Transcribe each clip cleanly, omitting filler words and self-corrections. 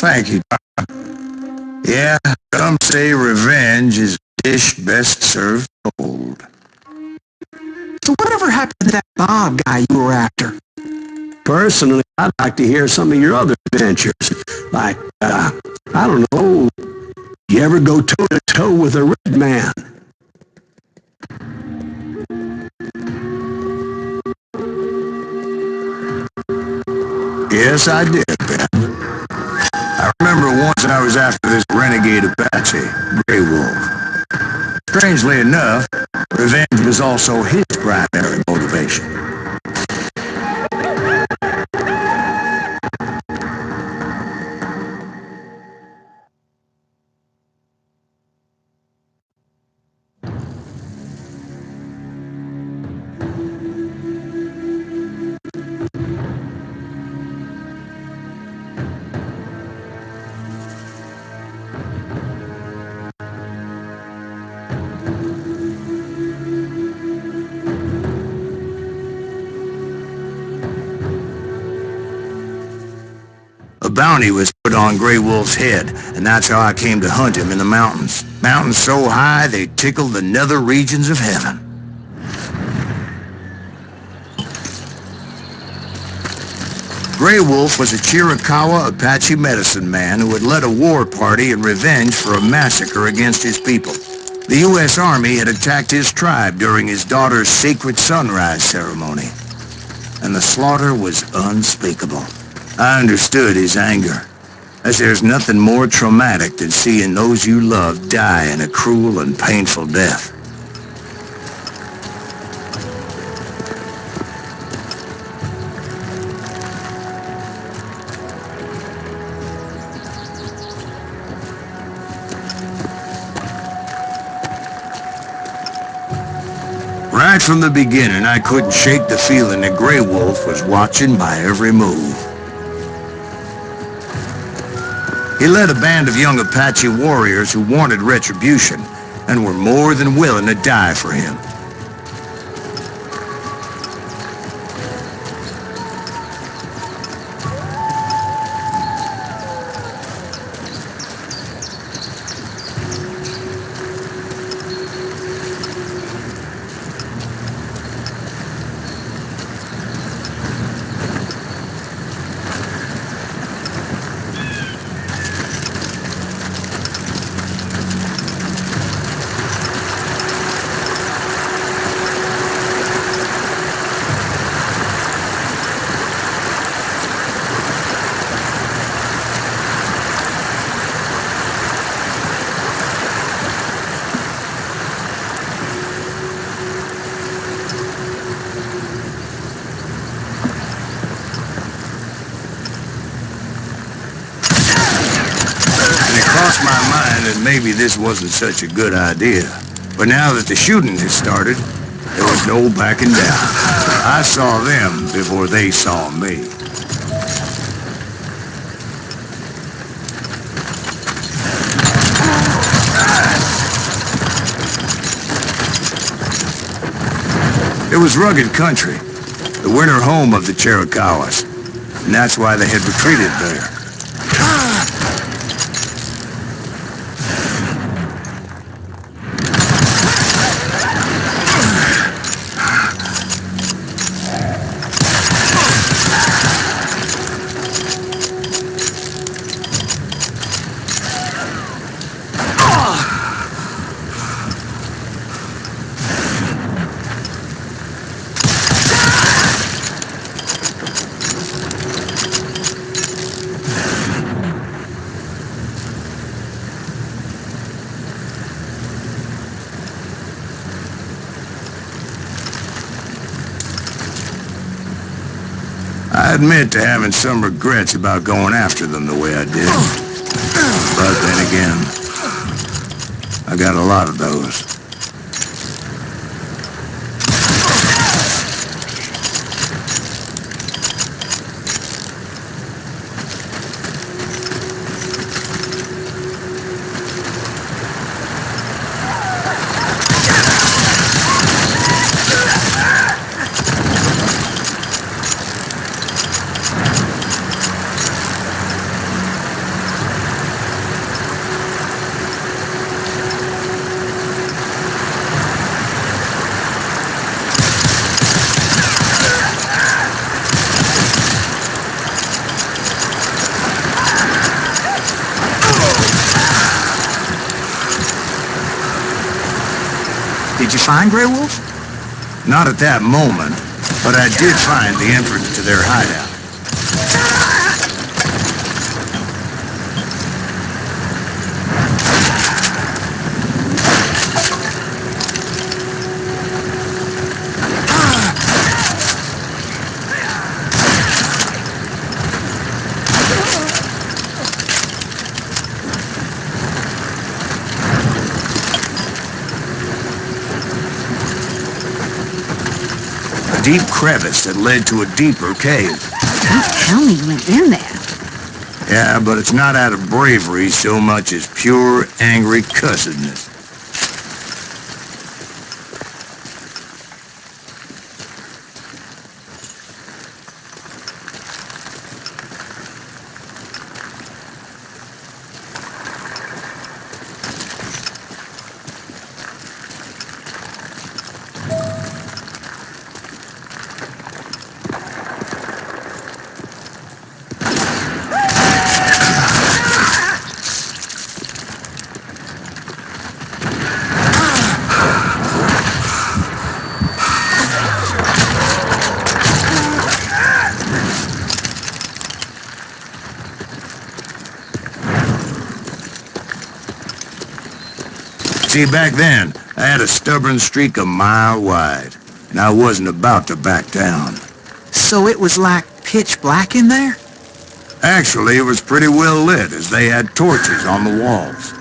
Thank you. Yeah, some say revenge is a dish best served cold. So whatever happened to that Bob guy you were after? Personally, I'd like to hear some of your other adventures. Like, I don't know, you ever go toe-to-toe with a red man? Yes, I did, Ben. I remember once I was after this renegade Apache, Grey Wolf. Strangely enough, revenge was also his primary motivation. A bounty was put on Grey Wolf's head, and that's how I came to hunt him in the mountains. Mountains so high they tickled the nether regions of heaven. Grey Wolf was a Chiricahua Apache medicine man who had led a war party in revenge for a massacre against his people. The U.S. Army had attacked his tribe during his daughter's sacred sunrise ceremony, and the slaughter was unspeakable. I understood his anger, as there's nothing more traumatic than seeing those you love die in a cruel and painful death. Right from the beginning, I couldn't shake the feeling that Grey Wolf was watching my every move. He led a band of young Apache warriors who wanted retribution and were more than willing to die for him. Crossed my mind that maybe this wasn't such a good idea. But now that the shooting had started, there was no backing down. I saw them before they saw me. It was rugged country, the winter home of the Chiricahuas, and that's why they had retreated there. I admit to having some regrets about going after them the way I did. But then again, I got a lot of those. Did you find Grey Wolf? Not at that moment, but I did find the entrance to their hideout. A deep crevice that led to a deeper cave. Don't tell me you went in there. Yeah, but it's not out of bravery so much as pure, angry cussedness. See, back then, I had a stubborn streak a mile wide, and I wasn't about to back down. So it was like pitch black in there? Actually, it was pretty well lit, as they had torches on the walls.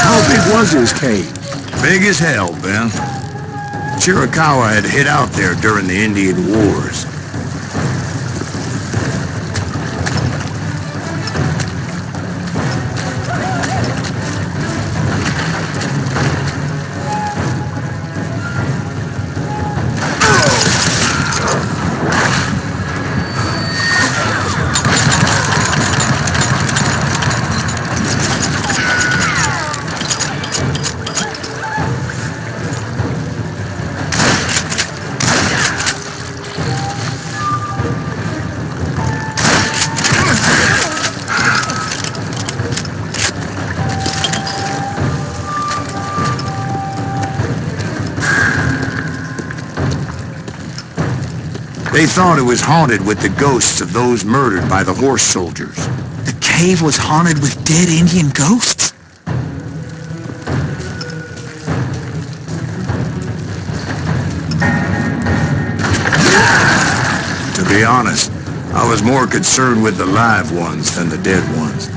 How big was his cave? Big as hell, Ben. Chiricahua had hid out there during the Indian Wars. They thought it was haunted with the ghosts of those murdered by the horse soldiers. The cave was haunted with dead Indian ghosts? To be honest, I was more concerned with the live ones than the dead ones.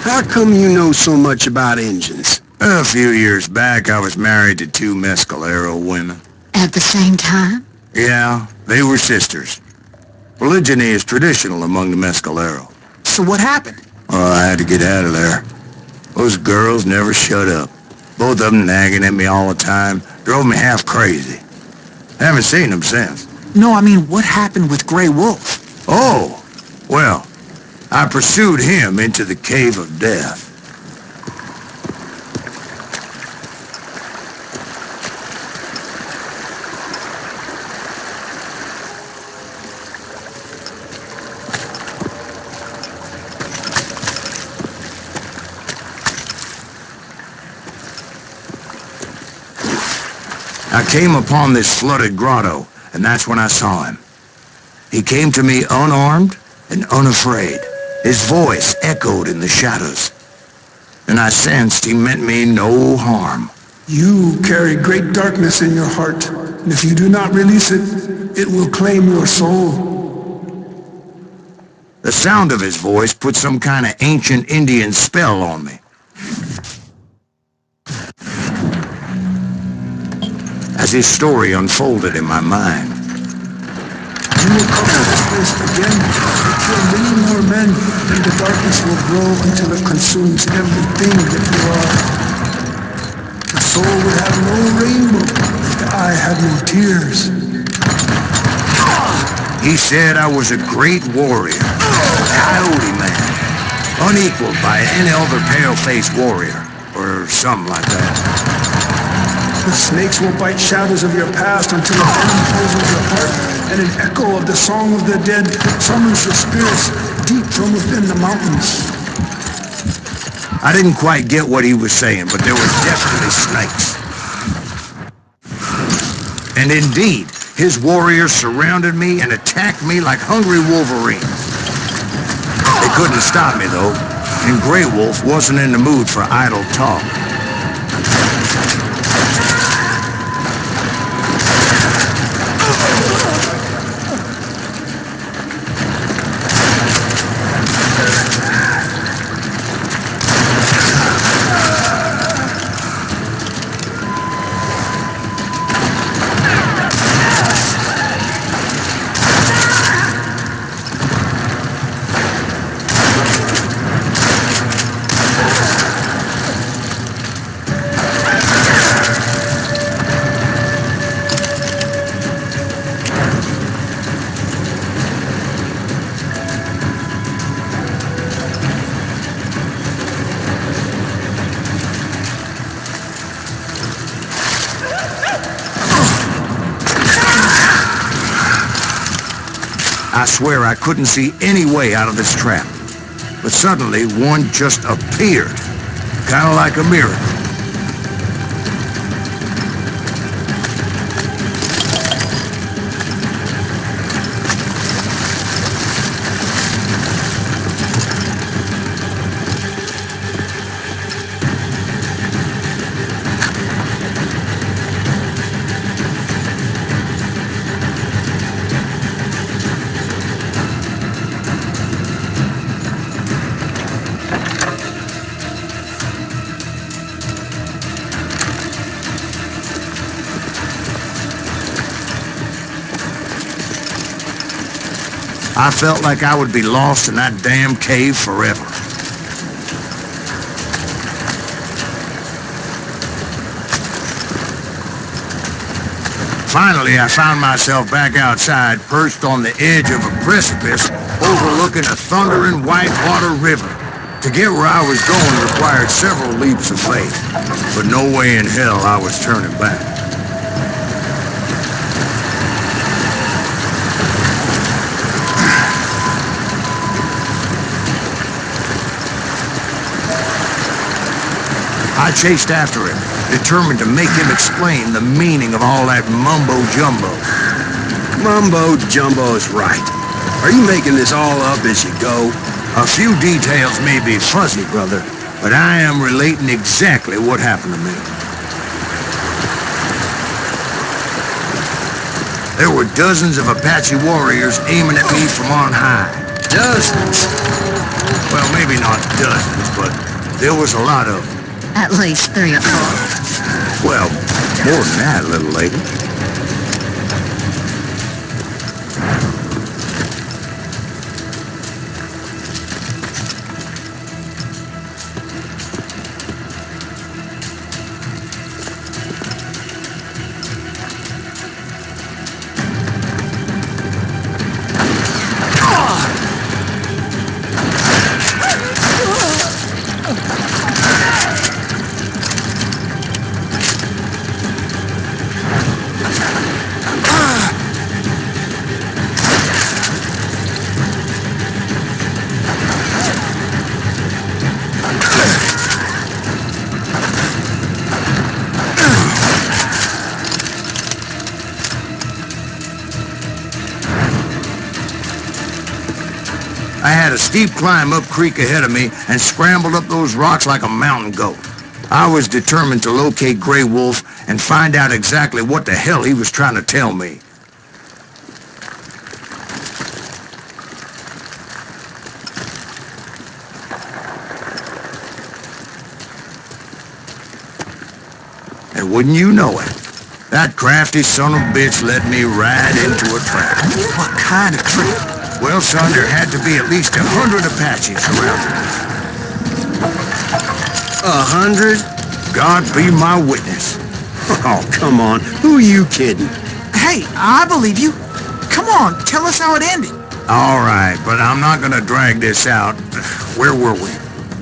How come you know so much about engines? A few years back, I was married to two mescalero women. At the same time? Yeah, they were sisters. Polygyny is traditional among the Mescalero. So what happened? Oh, I had to get out of there. Those girls never shut up. Both of them nagging at me all the time. Drove me half crazy. Haven't seen them since. No, I mean, what happened with Grey Wolf? Oh, well, I pursued him into the Cave of Death. I came upon this flooded grotto, and that's when I saw him. He came to me unarmed and unafraid. His voice echoed in the shadows, and I sensed he meant me no harm. You carry great darkness in your heart, and if you do not release it, it will claim your soul. The sound of his voice put some kind of ancient Indian spell on me. As his story unfolded in my mind. You will come to this place again to kill many more men, and the darkness will grow until it consumes everything that you are. The soul would have no rainbow, the eye had no tears. He said I was a great warrior, a coyote man, unequaled by any other pale-faced warrior, or something like that. The snakes will bite shadows of your past until a venom poisons your heart, and an echo of the song of the dead summons the spirits deep from within the mountains. I didn't quite get what he was saying, but there were definitely snakes. And indeed, his warriors surrounded me and attacked me like hungry wolverines. They couldn't stop me, though, and Grey Wolf wasn't in the mood for idle talk. I swear I couldn't see any way out of this trap. But suddenly, one just appeared, kind of like a miracle. I felt like I would be lost in that damn cave forever. Finally, I found myself back outside, perched on the edge of a precipice overlooking a thundering whitewater river. To get where I was going required several leaps of faith, but no way in hell I was turning back. I chased after him, determined to make him explain the meaning of all that mumbo-jumbo. Mumbo-jumbo's right. Are you making this all up as you go? A few details may be fuzzy, brother, but I am relating exactly what happened to me. There were dozens of Apache warriors aiming at me from on high. Dozens? Well, maybe not dozens, but there was a lot of them. At least 3 or 4. Well, more than that, little lady. I had a steep climb up creek ahead of me and scrambled up those rocks like a mountain goat. I was determined to locate Grey Wolf and find out exactly what the hell he was trying to tell me. And wouldn't you know it, that crafty son of a bitch led me right into a trap. What kind of trick? Well, son, there had to be at least 100 Apaches around me. 100? God be my witness. Oh, come on. Who are you kidding? Hey, I believe you. Come on, tell us how it ended. All right, but I'm not gonna drag this out. Where were we?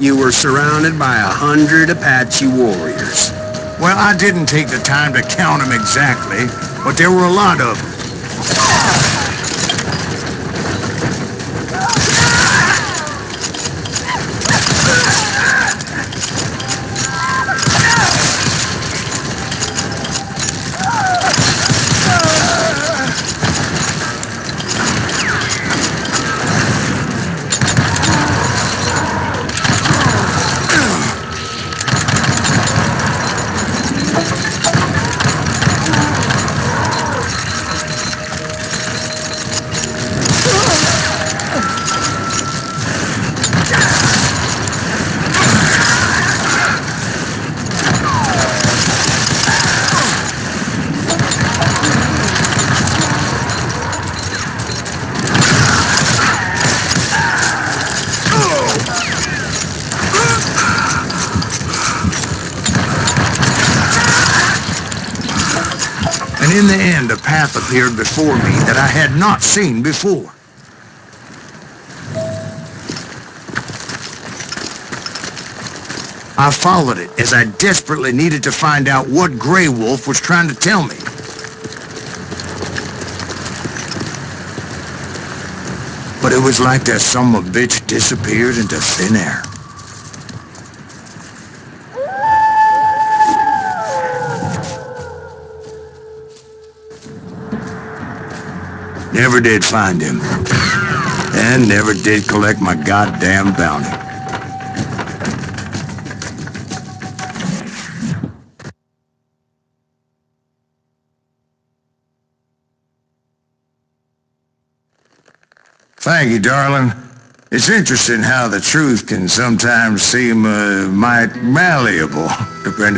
You were surrounded by 100 Apache warriors. Well, I didn't take the time to count them exactly, but there were a lot of them. And in the end, a path appeared before me that I had not seen before. I followed it as I desperately needed to find out what Grey Wolf was trying to tell me. But it was like that son of a bitch disappeared into thin air. Never did find him. And never did collect my goddamn bounty. Thank you, darling. It's interesting how the truth can sometimes seem, might malleable, depending